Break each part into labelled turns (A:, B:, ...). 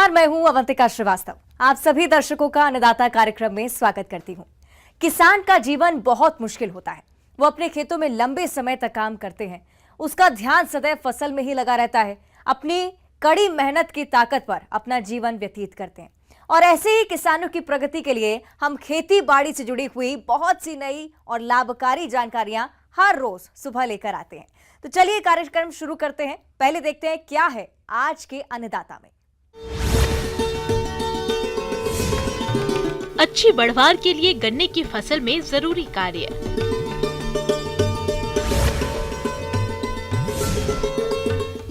A: नमस्कार, मैं हूं अवंतिका श्रीवास्तव। आप सभी दर्शकों का अन्नदाता कार्यक्रम में स्वागत करती हूं। किसान का जीवन बहुत मुश्किल होता है। वो अपने खेतों में लंबे समय तक काम करते हैं। उसका ध्यान सदैव फसल में ही लगा रहता है। अपनी कड़ी मेहनत की ताकत पर अपना जीवन व्यतीत करते हैं। और ऐसे ही किसानों की प्रगति के लिए हम खेती बाड़ी से जुड़ी हुई बहुत सी नई और लाभकारी जानकारियां हर रोज सुबह लेकर आते हैं। तो चलिए कार्यक्रम शुरू करते हैं। पहले देखते हैं क्या है आज के अन्नदाता में।
B: अच्छी बढ़वार के लिए गन्ने की फसल में जरूरी कार्य।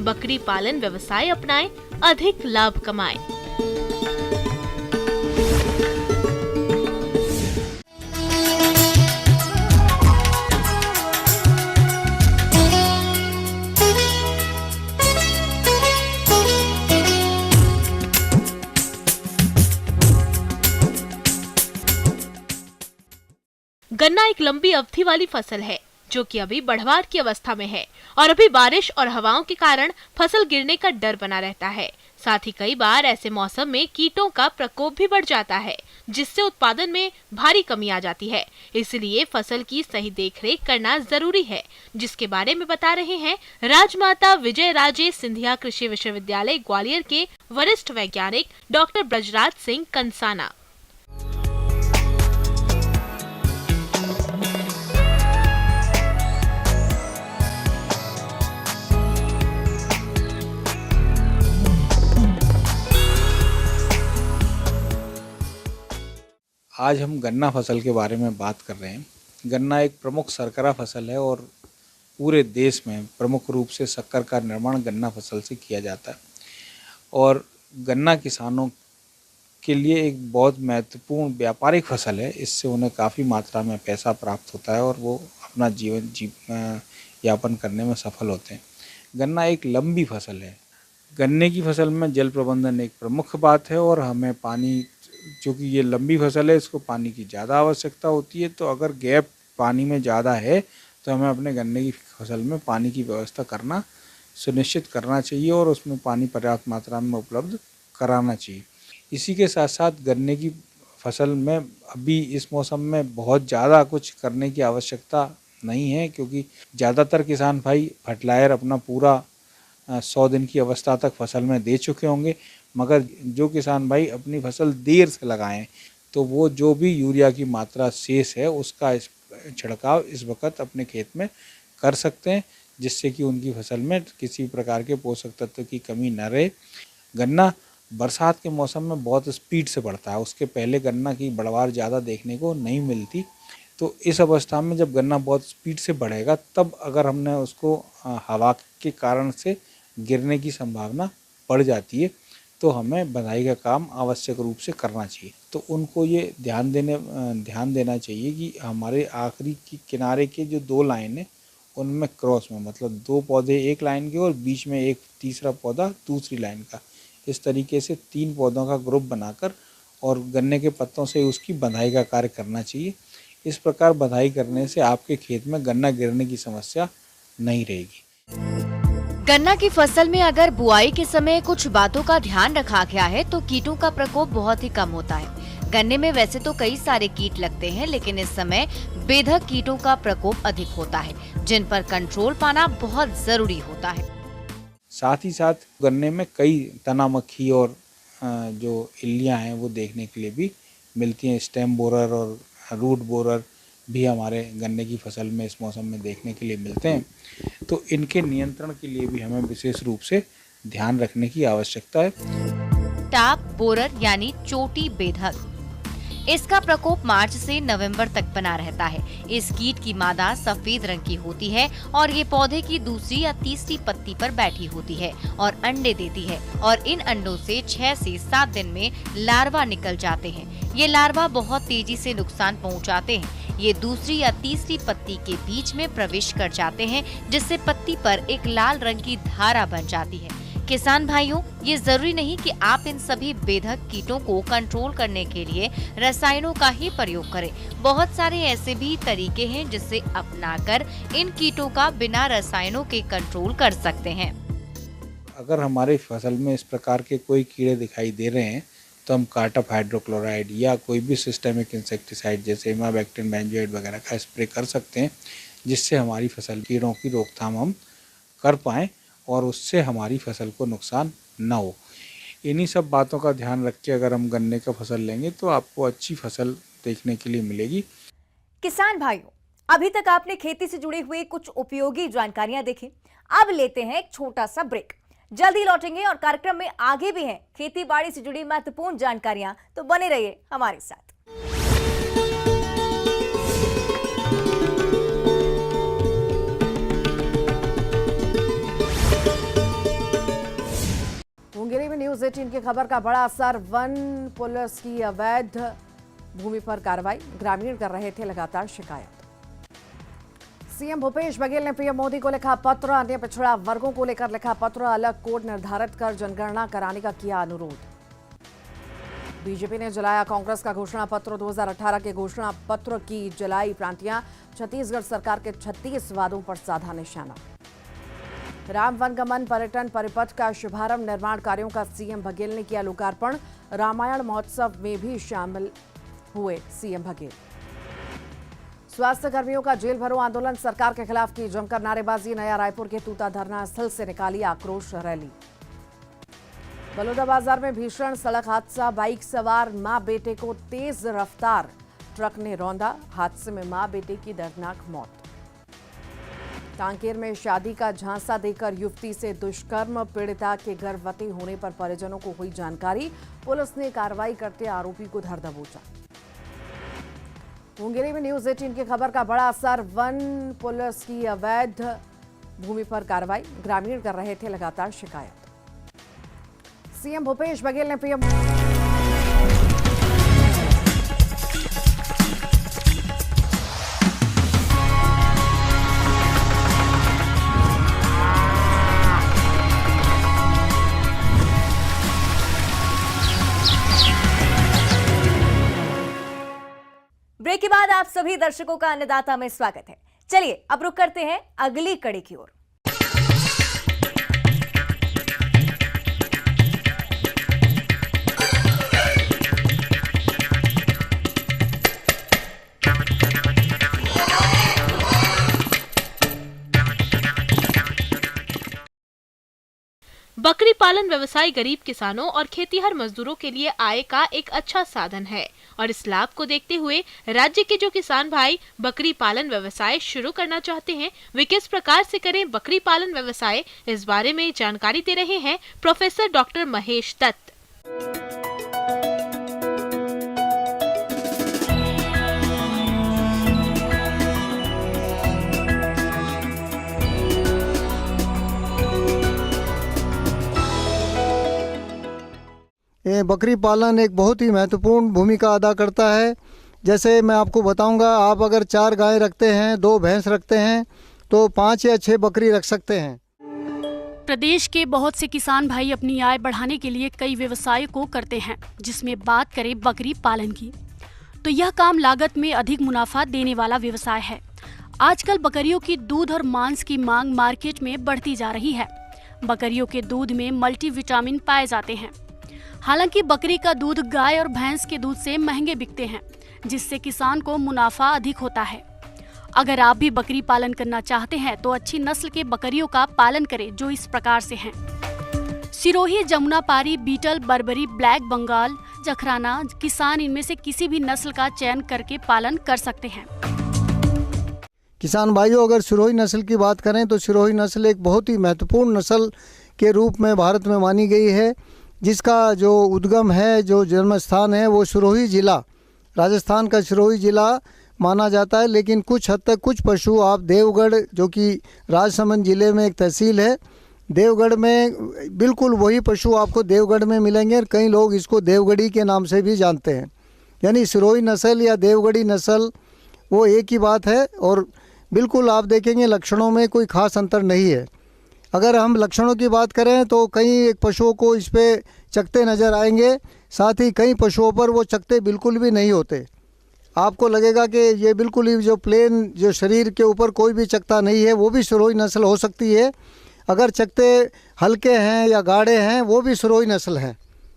B: बकरी पालन व्यवसाय अपनाएं, अधिक लाभ कमाएं। गन्ना एक लंबी अवधि वाली फसल है जो कि अभी बढ़वार की अवस्था में है और अभी बारिश और हवाओं के कारण फसल गिरने का डर बना रहता है। साथ ही कई बार ऐसे मौसम में कीटों का प्रकोप भी बढ़ जाता है, जिससे उत्पादन में भारी कमी आ जाती है। इसलिए फसल की सही देखरेख करना जरूरी है, जिसके बारे में बता रहे हैं राजमाता विजय राजे सिंधिया कृषि विश्वविद्यालय ग्वालियर के वरिष्ठ वैज्ञानिक डॉक्टर ब्रजराज सिंह कंसाना।
C: आज हम गन्ना फसल के बारे में बात कर रहे हैं। गन्ना एक प्रमुख शर्करा फसल है और पूरे देश में प्रमुख रूप से शक्कर का निर्माण गन्ना फसल से किया जाता है। और गन्ना किसानों के लिए एक बहुत महत्वपूर्ण व्यापारिक फसल है। इससे उन्हें काफ़ी मात्रा में पैसा प्राप्त होता है और वो अपना जीवन यापन करने में सफल होते हैं। गन्ना एक लंबी फसल है। गन्ने की फसल में जल प्रबंधन एक प्रमुख बात है और हमें पानी, चूँकि ये लंबी फसल है, इसको पानी की ज़्यादा आवश्यकता होती है। तो अगर गैप पानी में ज़्यादा है तो हमें अपने गन्ने की फसल में पानी की व्यवस्था करना सुनिश्चित करना चाहिए और उसमें पानी पर्याप्त मात्रा में उपलब्ध कराना चाहिए। इसी के साथ साथ गन्ने की फसल में अभी इस मौसम में बहुत ज़्यादा कुछ करने की आवश्यकता नहीं है, क्योंकि ज़्यादातर किसान भाई फर्टिलाइजर अपना पूरा 100 दिन की अवस्था तक फसल में दे चुके होंगे। मगर जो किसान भाई अपनी फसल देर से लगाएं तो वो जो भी यूरिया की मात्रा शेष है उसका छिड़काव इस वक्त अपने खेत में कर सकते हैं, जिससे कि उनकी फसल में किसी प्रकार के पोषक तत्व की कमी न रहे। गन्ना बरसात के मौसम में बहुत स्पीड से बढ़ता है। उसके पहले गन्ना की बढ़वार ज़्यादा देखने को नहीं मिलती। तो इस अवस्था में जब गन्ना बहुत स्पीड से बढ़ेगा, तब अगर हमने उसको हवा के कारण से गिरने की संभावना बढ़ जाती है, तो हमें बंधाई का काम आवश्यक रूप से करना चाहिए। तो उनको ये ध्यान देना चाहिए कि हमारे आखिरी की किनारे के जो 2 लाइन है उनमें क्रॉस में, मतलब 2 पौधे एक लाइन के और बीच में एक तीसरा पौधा दूसरी लाइन का, इस तरीके से 3 पौधों का ग्रुप बनाकर और गन्ने के पत्तों से उसकी बंधाई का कार्य करना चाहिए। इस प्रकार बंधाई करने से आपके खेत में गन्ना गिरने की समस्या नहीं रहेगी।
D: गन्ना की फसल में अगर बुआई के समय कुछ बातों का ध्यान रखा गया है तो कीटों का प्रकोप बहुत ही कम होता है। गन्ने में वैसे तो कई सारे कीट लगते हैं, लेकिन इस समय बेधक कीटों का प्रकोप अधिक होता है, जिन पर कंट्रोल पाना बहुत जरूरी होता है।
C: साथ ही साथ गन्ने में कई तना मक्खी और जो इल्लियाँ हैं वो देखने के लिए भी मिलती हैं। स्टेम बोरर और रूट बोरर भी हमारे गन्ने की फसल में इस मौसम में देखने के लिए मिलते हैं। तो इनके नियंत्रण के लिए भी हमें विशेष रूप से ध्यान रखने की आवश्यकता है।
D: टाप बोरर यानी चोटी बेधक, इसका प्रकोप मार्च से नवंबर तक बना रहता है। इस कीट की मादा सफेद रंग की होती है और ये पौधे की दूसरी या तीसरी पत्ती पर बैठी होती है और अंडे देती है और इन अंडों से 6 से 7 दिन में लार्वा निकल जाते हैं। ये लार्वा बहुत तेजी से नुकसान पहुंचाते हैं। ये दूसरी या तीसरी पत्ती के बीच में प्रवेश कर जाते हैं, जिससे पत्ती पर एक लाल रंग की धारा बन जाती है। किसान भाइयों, ये जरूरी नहीं कि आप इन सभी बेधक कीटों को कंट्रोल करने के लिए रसायनों का ही प्रयोग करें। बहुत सारे ऐसे भी तरीके हैं जिसे अपनाकर इन कीटों का बिना रसायनों के कंट्रोल कर सकते हैं।
C: अगर हमारी फसल में इस प्रकार के कोई कीड़े दिखाई दे रहे हैं तो हम कार्टफ हाइड्रोक्लोराइड या कोई भी सिस्टेमिक इंसेक्टिसाइड जैसे इमामेक्टिन बेंजोएट वगैरह का स्प्रे कर सकते हैं, जिससे हमारी फसल कीड़ों की रोकथाम हम कर पाएँ और उससे हमारी फसल को नुकसान न हो। इन्हीं सब बातों का ध्यान रख के अगर हम गन्ने का फसल लेंगे तो आपको अच्छी फसल देखने के लिए मिलेगी।
A: किसान भाइयों, अभी तक आपने खेती से जुड़े हुए कुछ उपयोगी जानकारियां देखी। अब लेते हैं एक छोटा सा ब्रेक, जल्दी लौटेंगे और कार्यक्रम में आगे भी हैं खेती बाड़ी से जुड़ी महत्वपूर्ण जानकारियां, तो बने रहिए हमारे साथ।
E: मुंगेरी में न्यूज 18 की खबर का बड़ा असर। वन पुलिस की अवैध भूमि पर कार्रवाई, ग्रामीण कर रहे थे लगातार शिकायत। सीएम भूपेश बघेल ने पीएम मोदी को लिखा पत्र, अन्य पिछड़ा वर्गों को लेकर लिखा पत्र, अलग कोड निर्धारित कर जनगणना कराने का किया अनुरोध। बीजेपी ने जलाया कांग्रेस का घोषणा पत्र, 2018 के घोषणा पत्र की जलाई प्रांतियां, छत्तीसगढ़ सरकार के 36 वादों पर साधा निशाना। राम वनगमन पर्यटन परिपथ का शुभारंभ, निर्माण कार्यों का सीएम बघेल ने किया लोकार्पण। रामायण महोत्सव में भी शामिल हुए सीएम बघेल। स्वास्थ्य कर्मियों का जेल भरो आंदोलन, सरकार के खिलाफ की जमकर नारेबाजी। नया रायपुर के तूता धरना स्थल से निकाली आक्रोश रैली। बलौदाबाजार में भीषण सड़क हादसा, बाइक सवार मां बेटे को तेज रफ्तार ट्रक ने रौंदा, हादसे में मां बेटे की दर्दनाक मौत। कांकेर में शादी का झांसा देकर युवती से दुष्कर्म, पीड़िता के गर्भवती होने पर परिजनों को हुई जानकारी, पुलिस ने कार्रवाई करते आरोपी को धर दबोचा। मुंगेरी में न्यूज 18 की खबर का बड़ा असर। वन पुलिस की अवैध भूमि पर कार्रवाई, ग्रामीण कर रहे थे लगातार शिकायत। सीएम भूपेश बघेल ने पीएम
A: ब्रेक के बाद आप सभी दर्शकों का अन्नदाता में स्वागत है। चलिए अब रुक करते हैं अगली कड़ी की ओर।
B: बकरी पालन व्यवसाय गरीब किसानों और खेतीहर मजदूरों के लिए आय का एक अच्छा साधन है और इस लाभ को देखते हुए राज्य के जो किसान भाई बकरी पालन व्यवसाय शुरू करना चाहते हैं, वे किस प्रकार से करें बकरी पालन व्यवसाय, इस बारे में जानकारी दे रहे हैं प्रोफेसर डॉक्टर महेश दत्त।
F: बकरी पालन एक बहुत ही महत्वपूर्ण भूमिका अदा करता है। जैसे मैं आपको बताऊंगा, आप अगर 4 गाय रखते हैं, 2 भैंस रखते हैं तो 5 या 6 बकरी रख सकते हैं।
G: प्रदेश के बहुत से किसान भाई अपनी आय बढ़ाने के लिए कई व्यवसाय को करते हैं, जिसमें बात करें बकरी पालन की तो यह काम लागत में अधिक मुनाफा देने वाला व्यवसाय है। आजकल बकरियों की दूध और मांस की मांग मार्केट में बढ़ती जा रही है। बकरियों के दूध में मल्टीविटामिन पाए जाते हैं। हालांकि बकरी का दूध गाय और भैंस के दूध से महंगे बिकते हैं, जिससे किसान को मुनाफा अधिक होता है। अगर आप भी बकरी पालन करना चाहते हैं तो अच्छी नस्ल के बकरियों का पालन करें, जो इस प्रकार से हैं। सिरोही, जमुनापारी, बीटल, बर्बरी, ब्लैक बंगाल, जखराना, किसान इनमें से किसी भी नस्ल का चयन करके पालन कर सकते हैं।
F: किसान भाइयों, अगर सिरोही नस्ल की बात करें तो सिरोही नस्ल एक बहुत ही महत्वपूर्ण नस्ल के रूप में भारत में मानी गई है, जिसका जो उद्गम है, जो जन्म स्थान है, वो सिरोही जिला, राजस्थान का सिरोही जिला माना जाता है। लेकिन कुछ हद तक कुछ पशु आप देवगढ़, जो कि राजसमंद जिले में एक तहसील है, देवगढ़ में बिल्कुल वही पशु आपको देवगढ़ में मिलेंगे और कई लोग इसको देवगढ़ी के नाम से भी जानते हैं। यानी सिरोही नस्ल या देवगढ़ी नस्ल वो एक ही बात है और बिल्कुल आप देखेंगे लक्षणों में कोई खास अंतर नहीं है। अगर हम लक्षणों की बात करें तो कई पशुओं को इस पे चकते नज़र आएंगे, साथ ही कई पशुओं पर वो चकते बिल्कुल भी नहीं होते। आपको लगेगा कि ये बिल्कुल ही जो प्लेन, जो शरीर के ऊपर कोई भी चकता नहीं है, वो भी सिरोही नस्ल हो सकती है। अगर चकते हल्के हैं या गाढ़े हैं वो भी सिरोही नस्ल है।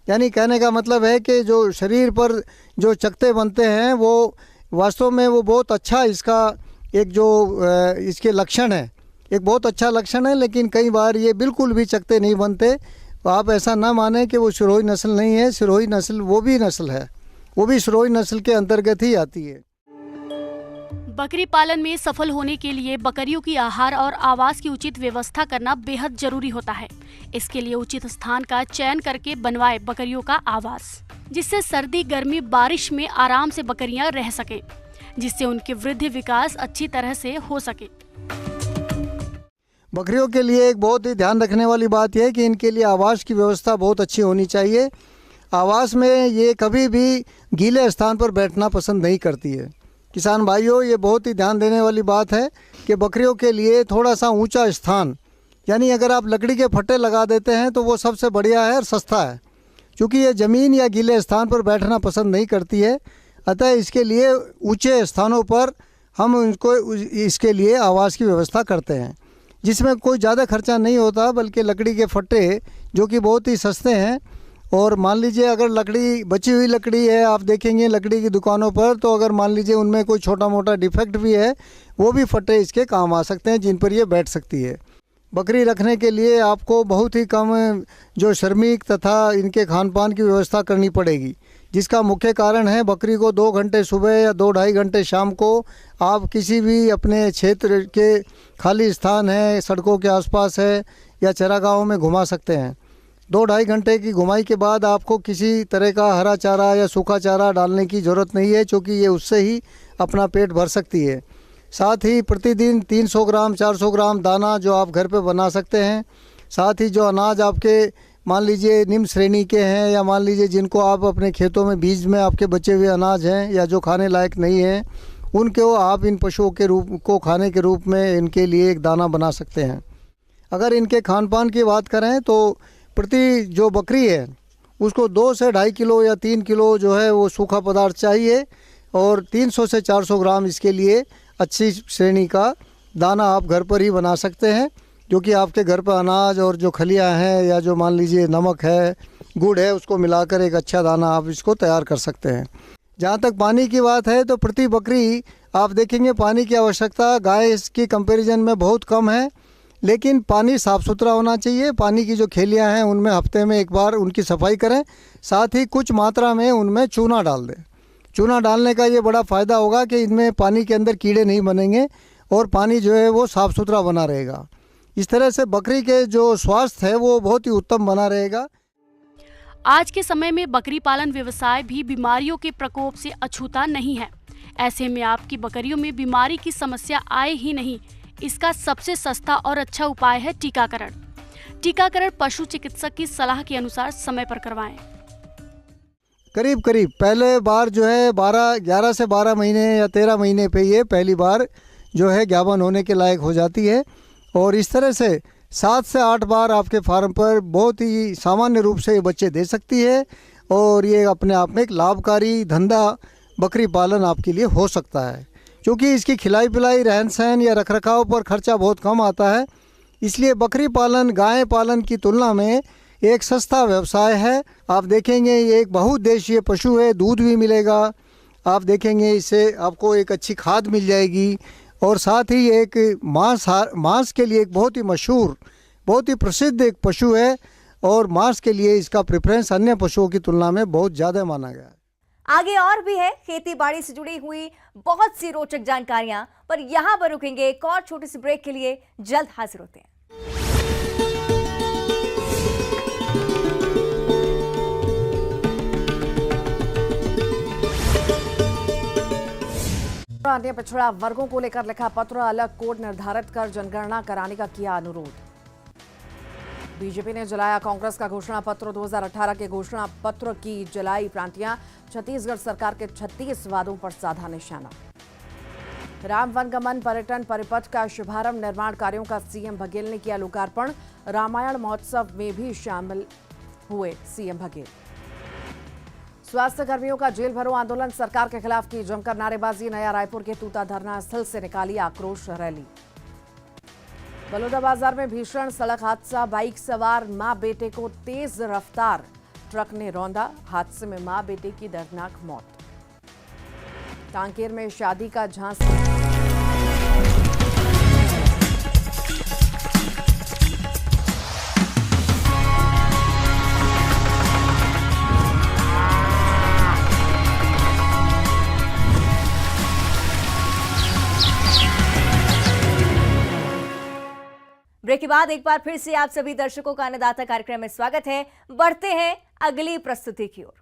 F: यानी कहने का मतलब है कि जो शरीर पर जो चकते बनते हैं वो वास्तव में वो बहुत अच्छा इसका एक जो इसके लक्षण है, एक बहुत अच्छा लक्षण है। लेकिन कई बार ये बिल्कुल भी चकते नहीं बनते, तो आप ऐसा ना माने कि वो सिरोही नस्ल नहीं है। सिरोही नस्ल वो भी नस्ल है, वो भी सिरोही नस्ल के अंतर्गत ही आती है।
G: बकरी पालन में सफल होने के लिए बकरियों की आहार और आवास की उचित व्यवस्था करना बेहद जरूरी होता है। इसके लिए उचित स्थान का चयन करके बनवाए बकरियों का आवास, जिससे सर्दी गर्मी बारिश में आराम से बकरियां रह सकें, जिससे उनके वृद्धि विकास अच्छी तरह से हो सके।
F: बकरियों के लिए एक बहुत ही ध्यान रखने वाली बात यह है कि इनके लिए आवास की व्यवस्था बहुत अच्छी होनी चाहिए। आवास में ये कभी भी गीले स्थान पर बैठना पसंद नहीं करती है। किसान भाइयों, ये बहुत ही ध्यान देने वाली बात है कि बकरियों के लिए थोड़ा सा ऊंचा स्थान, यानी अगर आप लकड़ी के फट्टे लगा देते हैं तो वो सबसे बढ़िया है और सस्ता है, क्योंकि ये ज़मीन या गीले स्थान पर बैठना पसंद नहीं करती है। अतः इसके लिए ऊंचे स्थानों पर हम उनको इसके लिए आवास की व्यवस्था करते हैं, जिसमें कोई ज़्यादा खर्चा नहीं होता, बल्कि लकड़ी के फट्टे जो कि बहुत ही सस्ते हैं। और मान लीजिए अगर लकड़ी बची हुई लकड़ी है, आप देखेंगे लकड़ी की दुकानों पर, तो अगर मान लीजिए उनमें कोई छोटा मोटा डिफेक्ट भी है, वो भी फट्टे इसके काम आ सकते हैं, जिन पर ये बैठ सकती है। बकरी रखने के लिए आपको बहुत ही कम जो श्रमिक तथा इनके खान पान की व्यवस्था करनी पड़ेगी, जिसका मुख्य कारण है बकरी को 2 घंटे सुबह या 2-2.5 घंटे शाम को आप किसी भी अपने क्षेत्र के खाली स्थान है, सड़कों के आसपास है या चरागाहों में घुमा सकते हैं। 2-2.5 घंटे की घुमाई के बाद आपको किसी तरह का हरा चारा या सूखा चारा डालने की ज़रूरत नहीं है, क्योंकि ये उससे ही अपना पेट भर सकती है। साथ ही प्रतिदिन 300 ग्राम 400 ग्राम दाना जो आप घर पे बना सकते हैं। साथ ही जो अनाज आपके मान लीजिए निम्न श्रेणी के हैं, या मान लीजिए जिनको आप अपने खेतों में बीज में आपके बचे हुए अनाज हैं या जो खाने लायक नहीं हैं, उनको आप इन पशुओं के रूप को खाने के रूप में इनके लिए एक दाना बना सकते हैं। अगर इनके खान पान की बात करें तो प्रति जो बकरी है उसको 2 से 2.5 किलो या 3 किलो जो है वो सूखा पदार्थ चाहिए, और 300 से 400 ग्राम इसके लिए अच्छी श्रेणी का दाना आप घर पर ही बना सकते हैं, क्योंकि आपके घर पर अनाज और जो खलियाँ हैं या जो मान लीजिए नमक है, गुड़ है, उसको मिलाकर एक अच्छा दाना आप इसको तैयार कर सकते हैं। जहाँ तक पानी की बात है तो प्रति बकरी आप देखेंगे पानी की आवश्यकता गाय की कंपैरिजन में बहुत कम है, लेकिन पानी साफ़ सुथरा होना चाहिए। पानी की जो खेलियाँ हैं उनमें हफ्ते में एक बार उनकी सफाई करें, साथ ही कुछ मात्रा में उनमें चूना डाल दें। चूना डालने का ये बड़ा फ़ायदा होगा कि इनमें पानी के अंदर कीड़े नहीं बनेंगे और पानी जो है वो साफ़ सुथरा बना रहेगा। इस तरह से बकरी के जो स्वास्थ्य है वो बहुत ही उत्तम बना रहेगा।
G: आज के समय में बकरी पालन व्यवसाय भी बीमारियों के प्रकोप से अछूता नहीं है। ऐसे में आपकी बकरियों में बीमारी की समस्या आए ही नहीं, इसका सबसे सस्ता और अच्छा उपाय है टीकाकरण। टीकाकरण पशु चिकित्सक की सलाह के अनुसार समय पर करवाएं।
F: करीब पहले बार जो है 11 से 12 महीने या 13 महीने पे ये पहली बार जो है ज्ञापन होने के लायक हो जाती है, और इस तरह से 7 से 8 बार आपके फार्म पर बहुत ही सामान्य रूप से ये बच्चे दे सकती है, और ये अपने आप में एक लाभकारी धंधा बकरी पालन आपके लिए हो सकता है, क्योंकि इसकी खिलाई पिलाई रहन सहन या रखरखाव पर खर्चा बहुत कम आता है। इसलिए बकरी पालन गाय पालन की तुलना में एक सस्ता व्यवसाय है। आप देखेंगे ये एक बहुउद्देशीय पशु है, दूध भी मिलेगा, आप देखेंगे इससे आपको एक अच्छी खाद मिल जाएगी, और साथ ही एक मांस के लिए एक बहुत ही मशहूर बहुत ही प्रसिद्ध एक पशु है, और मांस के लिए इसका प्रेफरेंस अन्य पशुओं की तुलना में बहुत ज़्यादा माना गया है।
A: आगे और भी है खेती बाड़ी से जुड़ी हुई बहुत सी रोचक जानकारियां, पर यहां पर रुकेंगे एक और छोटी सी ब्रेक के लिए। जल्द हाजिर होते हैं।
E: अन्य पिछड़ा वर्गों को लेकर लिखा पत्र, अलग कोड निर्धारित कर जनगणना कराने का किया अनुरोध। बीजेपी ने जलाया कांग्रेस का घोषणा पत्र, 2018 के घोषणा पत्र की जलाई प्रांतियां, छत्तीसगढ़ सरकार के 36 वादों पर साधा निशाना। राम वनगमन पर्यटन परिपथ का शुभारंभ, निर्माण कार्यों का सीएम बघेल ने किया लोकार्पण। रामायण महोत्सव में भी शामिल हुए सीएम बघेल। स्वास्थ्य कर्मियों का जेल भरो आंदोलन, सरकार के खिलाफ की जमकर नारेबाजी। नया रायपुर के तूता धरना स्थल से निकाली आक्रोश रैली। बलौदाबाजार में भीषण सड़क हादसा, बाइक सवार मां बेटे को तेज रफ्तार ट्रक ने रौंदा। हादसे में मां बेटे की दर्दनाक मौत। कांकेर में शादी का झांसा।
A: ब्रेक के बाद एक बार फिर से आप सभी दर्शकों का अन्नदाता कार्यक्रम में स्वागत है। बढ़ते हैं अगली प्रस्तुति की ओर।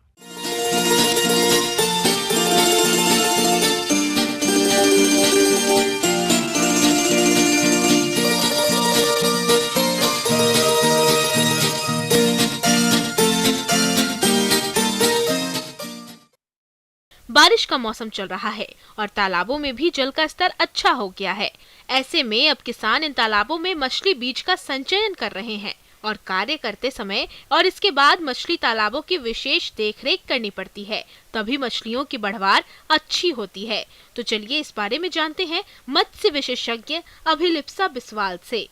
B: बारिश का मौसम चल रहा है और तालाबों में भी जल का स्तर अच्छा हो गया है। ऐसे में अब किसान इन तालाबों में मछली बीज का संचयन कर रहे हैं और कार्य करते समय और इसके बाद मछली तालाबों की विशेष देखरेख करनी पड़ती है, तभी मछलियों की बढ़वार अच्छी होती है। तो चलिए इस बारे में जानते हैं मत्स्य विशेषज्ञ अभिलिप्सा बिस्वाल से।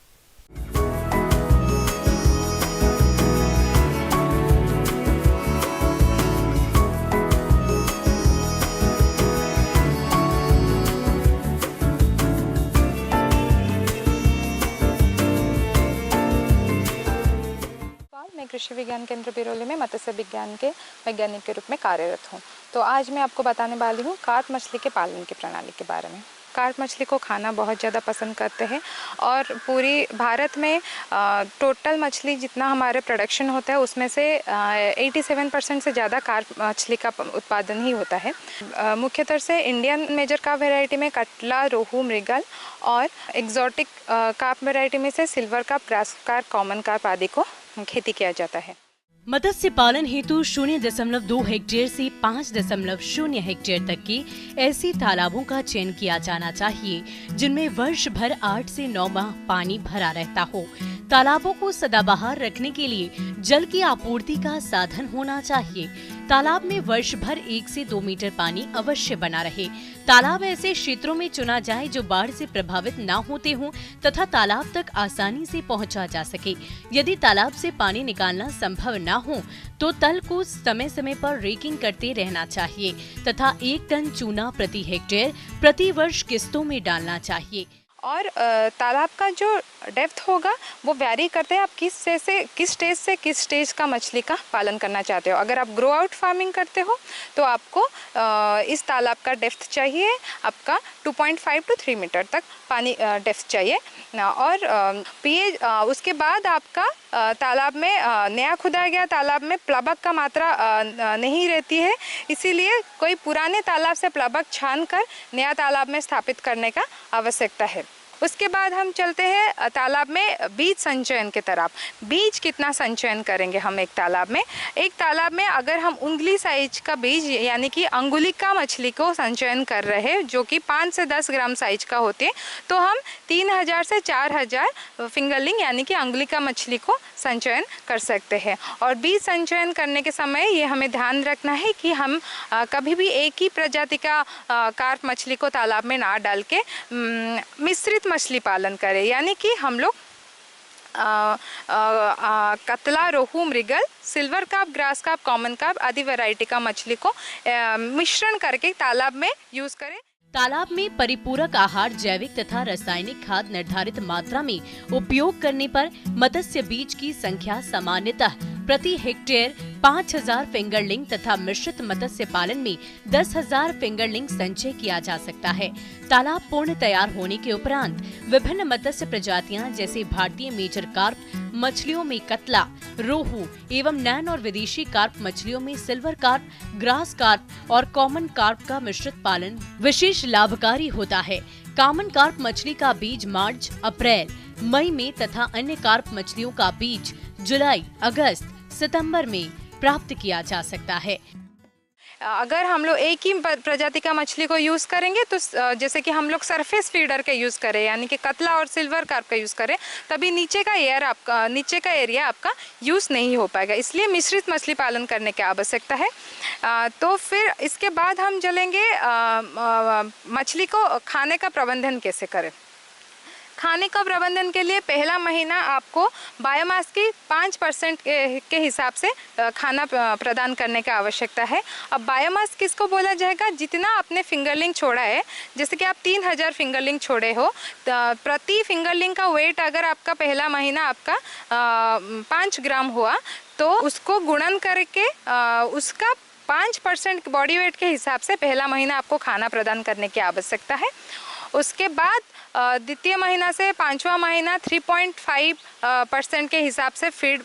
H: मैं कृषि विज्ञान केंद्र बिरोली में मत्स्य विज्ञान के वैज्ञानिक के रूप में कार्यरत हूँ। तो आज मैं आपको बताने वाली हूँ कार्प मछली के पालन की प्रणाली के बारे में। कार्प मछली को खाना बहुत ज़्यादा पसंद करते हैं और पूरी भारत में टोटल मछली जितना हमारे प्रोडक्शन होता है उसमें से 87% से ज़्यादा कार्प मछली का उत्पादन ही होता है। मुख्यतः से इंडियन मेजर कार्प वैरायटी में कटला, रोहू, मृगल और एग्जॉटिक कार्प वैरायटी में से silver carp, grass carp, common carp आदि को खेती किया जाता है।
I: मत्स्य पालन हेतु 0.2 हेक्टेयर से 5.0 हेक्टेयर तक की ऐसी तालाबों का चयन किया जाना चाहिए जिनमें वर्ष भर 8 से 9 माह पानी भरा रहता हो। तालाबों को सदाबहार रखने के लिए जल की आपूर्ति का साधन होना चाहिए। तालाब में वर्ष भर 1 से 2 मीटर पानी अवश्य बना रहे। तालाब ऐसे क्षेत्रों में चुना जाए जो बाढ़ से प्रभावित न होते हों तथा तालाब तक आसानी से पहुंचा जा सके। यदि तालाब से पानी निकालना संभव न हो तो तल को समय समय पर रेकिंग करते रहना चाहिए तथा 1 टन चूना प्रति हेक्टेयर प्रति वर्ष किस्तों में डालना चाहिए।
H: और तालाब का जो डेप्थ होगा वो वैरी करते हैं, आप किस स्टेज से किस स्टेज का मछली का पालन करना चाहते हो। अगर आप ग्रो आउट फार्मिंग करते हो तो आपको इस तालाब का डेप्थ चाहिए आपका 2.5 to 3 मीटर तक पानी डेप्थ चाहिए। और पीएच उसके बाद आपका तालाब में नया खुदा गया तालाब में प्लाबक का मात्रा नहीं रहती है, इसीलिए कोई पुराने तालाब से प्लाबक छान कर नया तालाब में स्थापित करने का आवश्यकता है। उसके बाद हम चलते हैं तालाब में बीज संचयन की तरफ। बीज कितना संचयन करेंगे हम एक तालाब में? एक तालाब में अगर हम उंगली साइज का बीज यानी कि अंगुलिका मछली को संचयन कर रहे हैं जो कि 5 से 10 ग्राम साइज का होते हैं, तो हम 3000 से 4000 फिंगरलिंग यानी कि अंगुलिका मछली को संचयन कर सकते हैं। और बीज संचयन करने के समय ये हमें ध्यान रखना है कि हम कभी भी एक ही प्रजाति का कार्प मछली को तालाब में ना डाल के मिश्रित मछली पालन करें, यानी कि हम लोग कतला, रोहू, मृगल, silver carp, grass carp, common carp आदि वैरायटी का मछली को मिश्रण करके तालाब में यूज करें।
I: तालाब में परिपूरक आहार, जैविक तथा रासायनिक खाद निर्धारित मात्रा में उपयोग करने पर मत्स्य बीज की संख्या सामान्यतः प्रति हेक्टेयर 5000 फिंगरलिंग तथा मिश्रित मत्स्य पालन में 10,000 फिंगरलिंग संचय किया जा सकता है। तालाब पूर्ण तैयार होने के उपरांत विभिन्न मत्स्य प्रजातियां जैसे भारतीय मेजर कार्प मछलियों में कतला, रोहू एवं नैन और विदेशी कार्प मछलियों में सिल्वर कार्प, ग्रास कार्प और कॉमन कार्प का मिश्रित पालन विशेष लाभकारी होता है। कॉमन कार्प मछली का बीज मार्च, अप्रैल, मई में तथा अन्य कार्प मछलियों का बीज जुलाई, अगस्त, सितंबर में प्राप्त किया जा सकता है।
H: अगर हम लोग एक ही प्रजाति का मछली को यूज़ करेंगे तो जैसे कि हम लोग सरफेस फीडर का यूज़ करें यानी कि कतला और सिल्वर कार्प का यूज़ करें, तभी नीचे का एरिया आपका यूज़ नहीं हो पाएगा। इसलिए मिश्रित मछली पालन करने की आवश्यकता है। तो फिर इसके बाद हम चलेंगे मछली को खाने का प्रबंधन कैसे करें। खाने का प्रबंधन के लिए पहला महीना आपको बायोमास की 5% के हिसाब से खाना प्रदान करने की आवश्यकता है। अब बायोमास किसको बोला जाएगा? जितना आपने फिंगरलिंग छोड़ा है, जैसे कि आप 3000 फिंगरलिंग छोड़े हो, प्रति फिंगरलिंग का वेट अगर आपका पहला महीना आपका 5 ग्राम हुआ तो उसको गुणन करके उसका 5% बॉडी वेट के हिसाब से पहला महीना आपको खाना प्रदान करने की आवश्यकता है। उसके बाद द्वितीय महीना से 5वां महीना 3.5% के हिसाब से फीड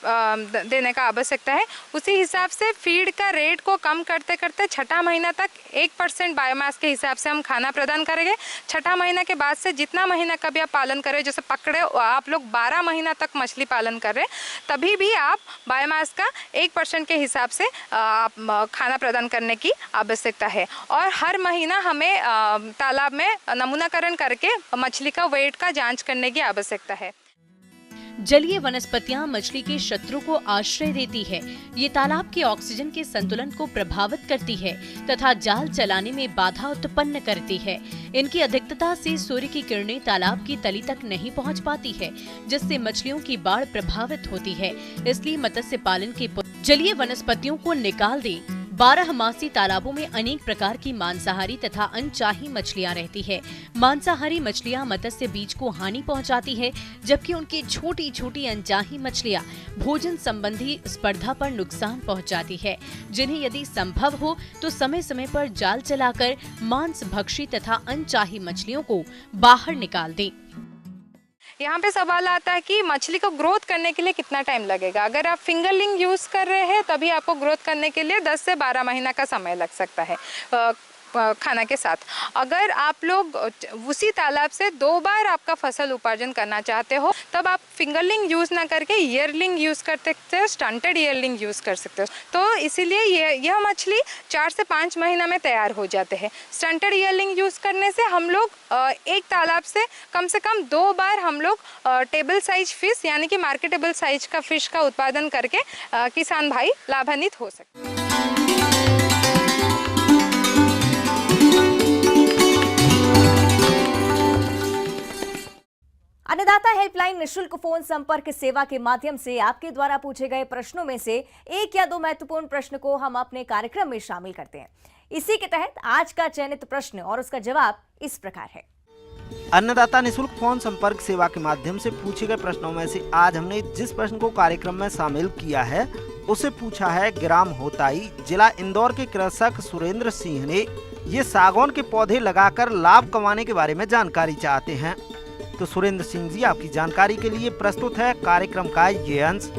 H: देने का आवश्यकता है। उसी हिसाब से फीड का रेट को कम करते करते छठा महीना तक 1% बायोमास के हिसाब से हम खाना प्रदान करेंगे। छठा महीना के बाद से जितना महीना का भी आप पालन करें, जैसे पकड़े आप लोग 12 महीना तक मछली पालन कर रहे हैं, तभी भी आप बायोमास का 1% के हिसाब से आप खाना प्रदान करने की आवश्यकता है। और हर महीना हमें तालाब में नमूनाकरण करके मछली का वेट का जांच करने की आवश्यकता है।
I: जलीय वनस्पतियां मछली के शत्रु को आश्रय देती है। ये तालाब के ऑक्सीजन के संतुलन को प्रभावित करती है तथा जाल चलाने में बाधा उत्पन्न करती है। इनकी अधिकता से सूर्य की किरणें तालाब की तली तक नहीं पहुंच पाती है, जिससे मछलियों की बाढ़ प्रभावित होती है। इसलिए मत्स्य पालन के जलीय वनस्पतियों को निकाल दें। 12मासी तालाबों में अनेक प्रकार की मांसाहारी तथा अनचाही मछलियां रहती है। मांसाहारी मछलियां मत्स्य बीज को हानि पहुंचाती है, जबकि उनकी छोटी छोटी अनचाही मछलियां भोजन संबंधी स्पर्धा पर नुकसान पहुंचाती है, जिन्हें यदि संभव हो तो समय समय पर जाल चलाकर मांस भक्षी तथा अनचाही मछलियों को बाहर निकाल दें।
H: यहाँ पे सवाल आता है कि मछली को ग्रोथ करने के लिए कितना टाइम लगेगा। अगर आप फिंगरलिंग यूज़ कर रहे हैं तभी आपको ग्रोथ करने के लिए 10 से 12 महीना का समय लग सकता है खाना के साथ। अगर आप लोग उसी तालाब से 2 बार आपका फसल उपार्जन करना चाहते हो, तब आप फिंगरलिंग यूज़ ना करके ईयरलिंग यूज़ कर सकते हो, स्टंटेड ईयरलिंग यूज़ कर सकते हो। तो इसीलिए यह मछली 4 से 5 महीना में तैयार हो जाते हैं। स्टंटेड ईयरलिंग यूज़ करने से हम लोग एक तालाब से कम 2 बार हम लोग टेबल साइज फिश यानी कि मार्केटेबल साइज का फिश का उत्पादन करके किसान भाई लाभान्वित हो सकते हैं।
A: अन्नदाता हेल्पलाइन निशुल्क फोन संपर्क सेवा के माध्यम से आपके द्वारा पूछे गए प्रश्नों में से 1 या 2 महत्वपूर्ण प्रश्न को हम अपने कार्यक्रम में शामिल करते हैं। इसी के तहत आज का चयनित प्रश्न और उसका जवाब इस प्रकार है।
J: अन्नदाता निशुल्क फोन संपर्क सेवा के माध्यम से पूछे गए प्रश्नों में से आज हमने जिस प्रश्न को कार्यक्रम में शामिल किया है उसे पूछा है ग्राम होताई, जिला इंदौर के कृषक सुरेंद्र सिंह ने। ये सागौन के पौधे लगाकर लाभ कमाने के बारे में जानकारी चाहते हैं। तो सुरेंद्र सिंह जी, आपकी जानकारी के लिए प्रस्तुत है कार्यक्रम का ये अंश।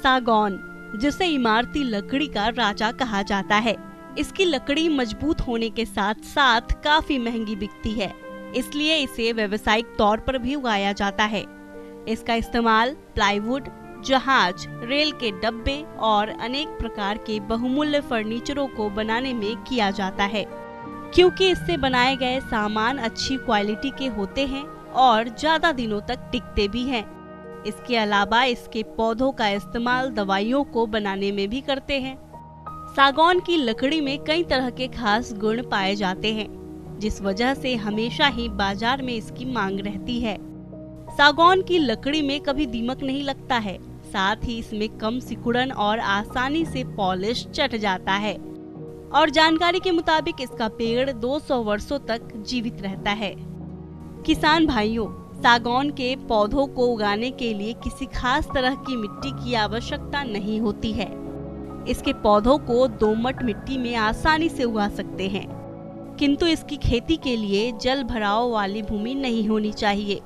K: सागौन, जिसे इमारती लकड़ी का राजा कहा जाता है, इसकी लकड़ी मजबूत होने के साथ साथ काफी महंगी बिकती है, इसलिए इसे व्यावसायिक तौर पर भी उगाया जाता है। इसका इस्तेमाल प्लाईवुड, जहाज, रेल के डब्बे और अनेक प्रकार के बहुमूल्य फर्नीचरों को बनाने में किया जाता है, क्योंकि इससे बनाए गए सामान अच्छी क्वालिटी के होते हैं और ज्यादा दिनों तक टिकते भी हैं। इसके अलावा इसके पौधों का इस्तेमाल दवाइयों को बनाने में भी करते हैं। सागौन की लकड़ी में कई तरह के खास गुण पाए जाते हैं, जिस वजह से हमेशा ही बाजार में इसकी मांग रहती है। सागौन की लकड़ी में कभी दीमक नहीं लगता है, साथ ही इसमें कम सिकुड़न और आसानी से पॉलिश चट जाता है। और जानकारी के मुताबिक इसका पेड़ 200 वर्षों तक जीवित रहता है। किसान भाइयों, सागौन के पौधों को उगाने के लिए किसी खास तरह की मिट्टी की आवश्यकता नहीं होती है। इसके पौधों को दोमट मिट्टी में आसानी से उगा सकते हैं, किंतु इसकी खेती के लिए जल भराव वाली भूमि नहीं होनी चाहिए।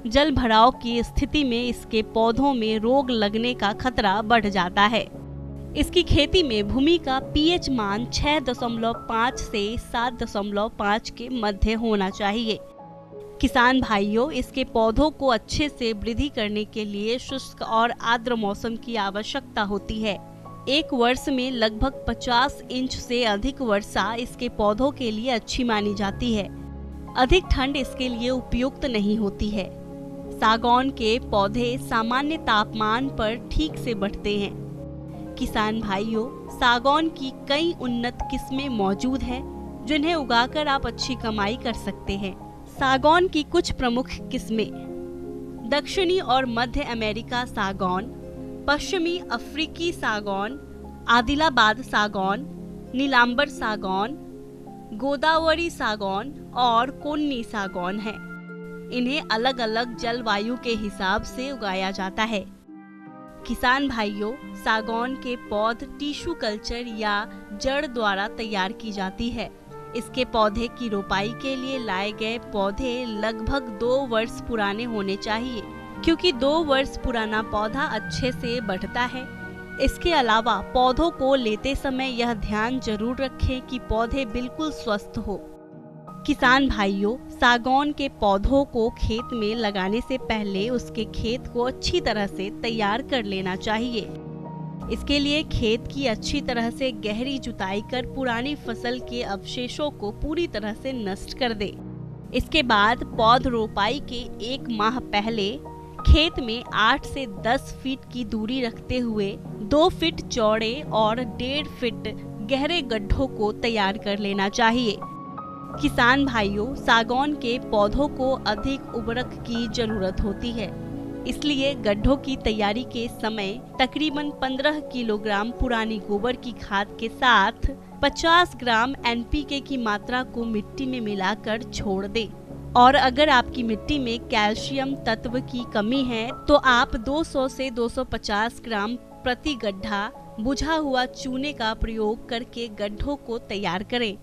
K: जल भराव की स्थिति में इसके पौधों में रोग लगने का खतरा बढ़ जाता है। इसकी खेती में भूमि का पीएच मान 6.5 से 7.5 के मध्य होना चाहिए। किसान भाइयों, इसके पौधों को अच्छे से वृद्धि करने के लिए शुष्क और आर्द्र मौसम की आवश्यकता होती है। एक वर्ष में लगभग 50 इंच से अधिक वर्षा इसके पौधों के लिए अच्छी मानी जाती है। अधिक ठंड इसके लिए उपयुक्त नहीं होती है। सागौन के पौधे सामान्य तापमान पर ठीक से बढ़ते हैं। किसान भाइयों, सागौन की कई उन्नत किस्में मौजूद हैं, जिन्हें उगाकर आप अच्छी कमाई कर सकते हैं। सागौन की कुछ प्रमुख किस्में: दक्षिणी और मध्य अमेरिका सागौन, पश्चिमी अफ्रीकी सागौन, आदिलाबाद सागौन, नीलांबर सागौन, गोदावरी सागौन और कोन्नी सागौन है। इन्हें अलग अलग जलवायु के हिसाब से उगाया जाता है। किसान भाइयों, सागौन के पौध टिश्यू कल्चर या जड़ द्वारा तैयार की जाती है। इसके पौधे की रोपाई के लिए लाए गए पौधे लगभग 2 वर्ष पुराने होने चाहिए, क्योंकि 2 वर्ष पुराना पौधा अच्छे से बढ़ता है। इसके अलावा पौधों को लेते समय यह ध्यान जरूर रखें कि पौधे बिल्कुल स्वस्थ हो। किसान भाइयों, सागौन के पौधों को खेत में लगाने से पहले उसके खेत को अच्छी तरह से तैयार कर लेना चाहिए। इसके लिए खेत की अच्छी तरह से गहरी जुताई कर पुरानी फसल के अवशेषों को पूरी तरह से नष्ट कर दे। इसके बाद पौध रोपाई के 1 माह पहले खेत में 8 से 10 फीट की दूरी रखते हुए 2 फीट चौड़े और 1.5 फीट गहरे गड्ढों को तैयार कर लेना चाहिए। किसान भाइयों, सागौन के पौधों को अधिक उर्वरक की जरूरत होती है, इसलिए गड्ढों की तैयारी के समय तकरीबन 15 किलोग्राम पुरानी गोबर की खाद के साथ 50 ग्राम एनपीके की मात्रा को मिट्टी में मिलाकर छोड़ दें। और अगर आपकी मिट्टी में कैल्शियम तत्व की कमी है तो आप 200 से 250 ग्राम प्रति गड्ढा बुझा हुआ चूने का प्रयोग करके गड्ढों को तैयार करें।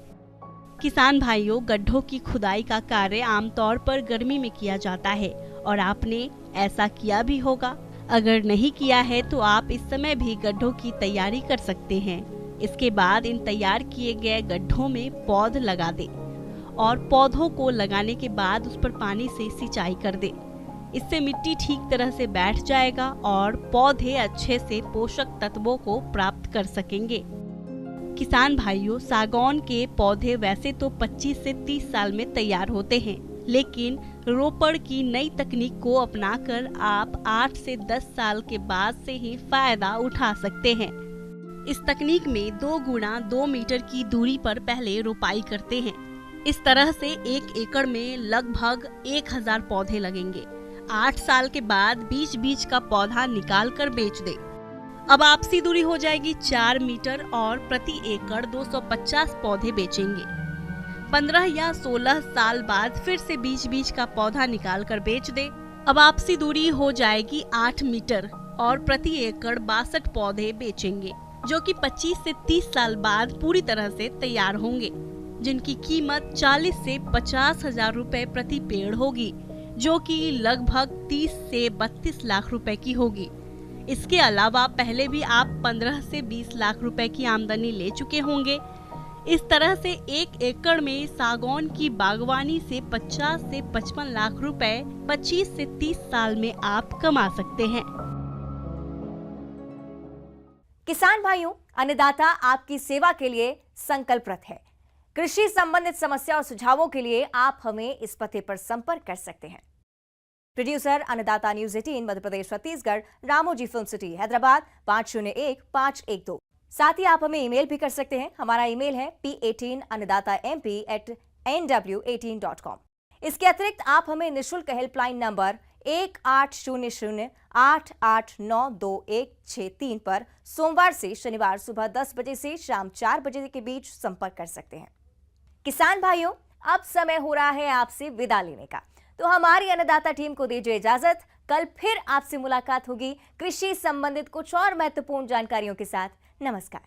K: किसान भाइयों, गड्ढों की खुदाई का कार्य आमतौर पर गर्मी में किया जाता है और आपने ऐसा किया भी होगा। अगर नहीं किया है तो आप इस समय भी गड्ढों की तैयारी कर सकते हैं। इसके बाद इन तैयार किए गए गड्ढों में पौध लगा दें और पौधों को लगाने के बाद उस पर पानी से सिंचाई कर दें। इससे मिट्टी ठीक तरह से बैठ जाएगा और पौधे अच्छे से पोषक तत्वों को प्राप्त कर सकेंगे। किसान भाइयों, सागौन के पौधे वैसे तो 25 से 30 साल में तैयार होते हैं, लेकिन रोपण की नई तकनीक को अपनाकर आप 8 से 10 साल के बाद से ही फायदा उठा सकते हैं। इस तकनीक में 2 गुणा 2 मीटर की दूरी पर पहले रोपाई करते हैं। इस तरह से 1 एकड़ में लगभग 1000 पौधे लगेंगे। 8 साल के बाद बीच का पौधा निकाल कर बेच दे। अब आपसी दूरी हो जाएगी 4 मीटर और प्रति एकड़ 250 पौधे बेचेंगे। 15 या 16 साल बाद फिर से बीच का पौधा निकाल कर बेच दे। अब आपसी दूरी हो जाएगी 8 मीटर और प्रति एकड़ 62 पौधे बेचेंगे, जो कि 25 से 30 साल बाद पूरी तरह से तैयार होंगे, जिनकी कीमत 40 से 50 हजार रुपए प्रति पेड़ होगी, जो कि लगभग 30 से 32 लाख रुपए की होगी। इसके अलावा पहले भी आप 15 से 20 लाख रुपए की आमदनी ले चुके होंगे। इस तरह से 1 एकड़ में सागौन की बागवानी से 50 से 55 लाख रुपए 25 से 30 साल में आप कमा सकते हैं।
A: किसान भाइयों, अन्नदाता आपकी सेवा के लिए संकल्परत है। कृषि संबंधित समस्या और सुझावों के लिए आप हमें इस पते पर संपर्क कर सकते हैं। प्रोड्यूसर अन्नदाता news 18 Madhya Pradesh Chhattisgarh, Ramoji film city, Hyderabad 501512। साथ ही आप हमें ईमेल भी कर सकते हैं। हमारा ईमेल है p18annadatamp@nw18.com। इसके अतिरिक्त आप हमें निःशुल्क हेल्पलाइन नंबर 1800-889-2163 पर सोमवार से शनिवार सुबह 10 बजे से शाम 4 बजे के बीच संपर्क कर सकते हैं। किसान भाइयों, अब समय हो रहा है आपसे विदा लेने का, तो हमारी अन्नदाता टीम को दीजिए इजाजत। कल फिर आपसे मुलाकात होगी कृषि संबंधित कुछ और महत्वपूर्ण जानकारियों के साथ। नमस्कार।